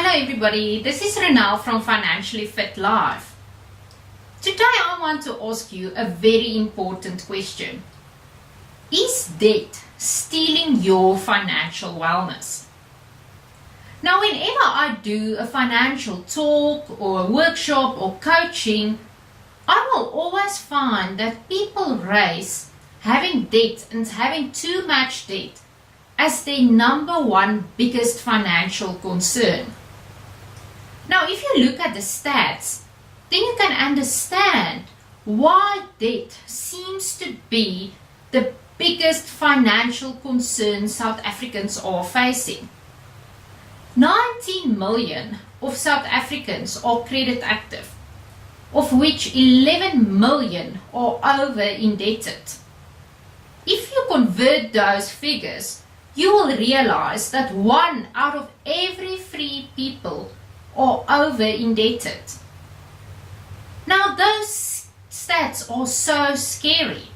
Hello everybody, this is Renal from Financially Fit Life. Today I want to ask you a very important question. Is debt stealing your financial wellness? Now whenever I do a financial talk or a workshop or coaching, I will always find that people raise having debt and having too much debt as their number one biggest financial concern. Now, if you look at the stats, then you can understand why debt seems to be the biggest financial concern South Africans are facing. 19 million of South Africans are credit active, of which 11 million are over indebted. If you convert those figures, you will realize that 1 out of every 3 people are over indebted. Now those stats are so scary.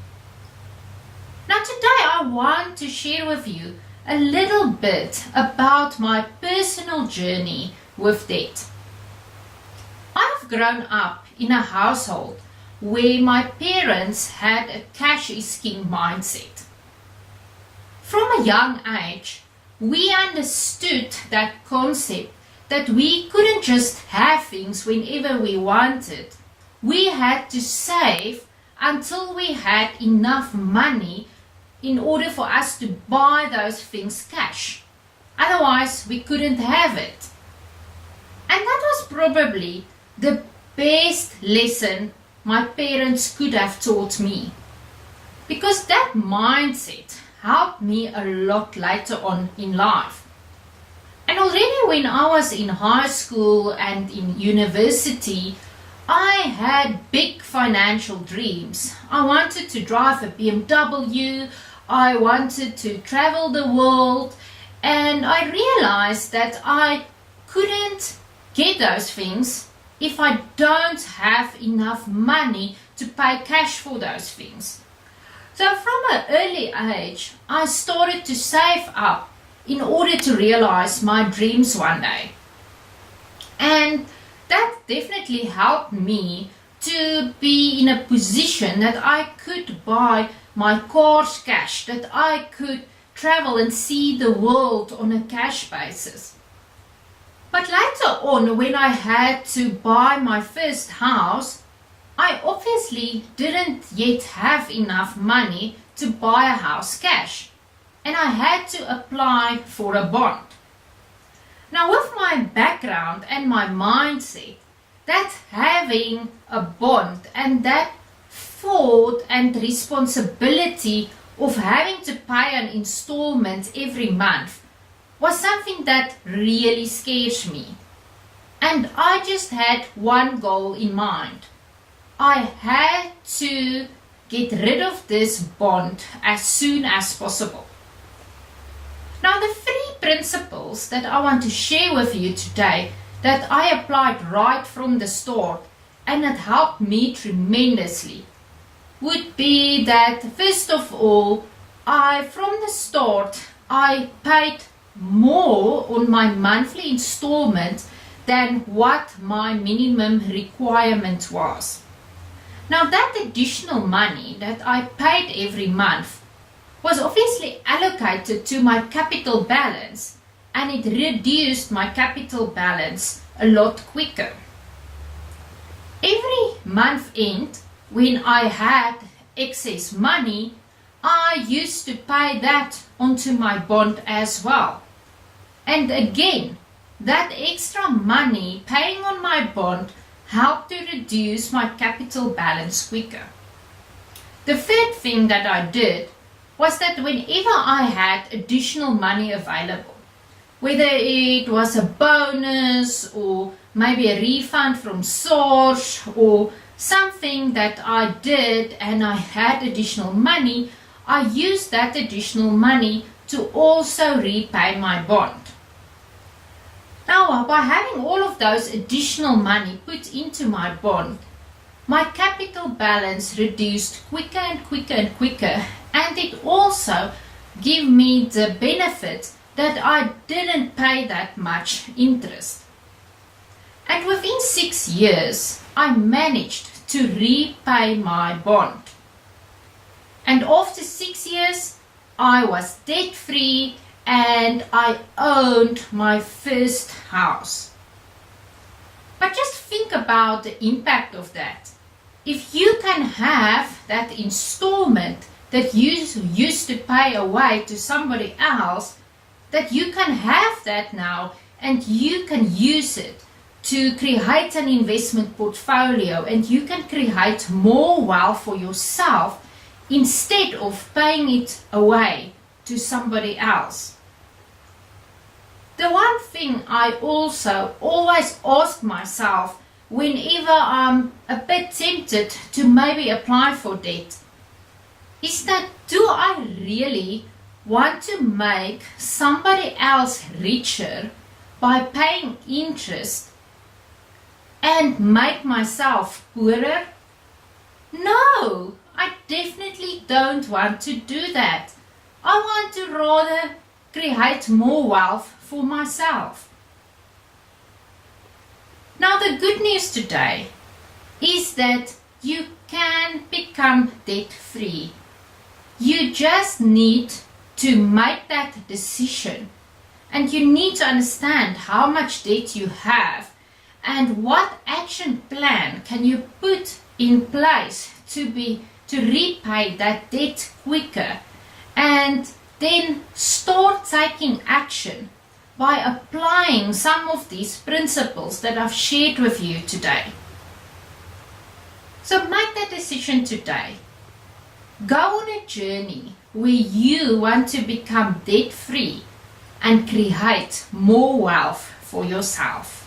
Now today I want to share with you a little bit about my personal journey with debt. I've grown up in a household where my parents had a cash is king mindset. From a young age, we understood that concept that we couldn't just have things whenever we wanted. We had to save until we had enough money in order for us to buy those things cash. Otherwise, we couldn't have it. And that was probably the best lesson my parents could have taught me. Because that mindset helped me a lot later on in life. And already when I was in high school and in university, I had big financial dreams. I wanted to drive a BMW, I wanted to travel the world, and I realized that I couldn't get those things if I don't have enough money to pay cash for those things. So from an early age, I started to save up in order to realize my dreams one day. And that definitely helped me to be in a position that I could buy my cars cash, that I could travel and see the world on a cash basis. But later on, when I had to buy my first house, I obviously didn't yet have enough money to buy a house cash, and I had to apply for a bond. Now with my background and my mindset, that having a bond and that thought and responsibility of having to pay an installment every month was something that really scares me. And I just had one goal in mind. I had to get rid of this bond as soon as possible. Now the 3 principles that I want to share with you today that I applied right from the start and it helped me tremendously would be that first of all, from the start, I paid more on my monthly installment than what my minimum requirement was. Now that additional money that I paid every month was obviously allocated to my capital balance, and it reduced my capital balance a lot quicker. Every month end, when I had excess money, I used to pay that onto my bond as well. And again, that extra money paying on my bond helped to reduce my capital balance quicker. The third thing that I did was that whenever I had additional money available, whether it was a bonus or maybe a refund from SARS or something that I did and I had additional money, I used that additional money to also repay my bond. Now, by having all of those additional money put into my bond, my capital balance reduced quicker and quicker and quicker, and it also gave me the benefit that I didn't pay that much interest. And within 6 years, I managed to repay my bond. And after 6 years, I was debt-free and I owned my first house. But just think about the impact of that. If you can have that installment that you used to pay away to somebody else, that you can have that now and you can use it to create an investment portfolio and you can create more wealth for yourself instead of paying it away to somebody else. The one thing I also always ask myself whenever I'm a bit tempted to maybe apply for debt is that, do I really want to make somebody else richer by paying interest and make myself poorer? No, I definitely don't want to do that. I want to rather create more wealth for myself. Now the good news today is that you can become debt-free. You just need to make that decision, and you need to understand how much debt you have and what action plan can you put in place to repay that debt quicker, and then start taking action by applying some of these principles that I've shared with you today. So make that decision today. Go on a journey where you want to become debt-free and create more wealth for yourself.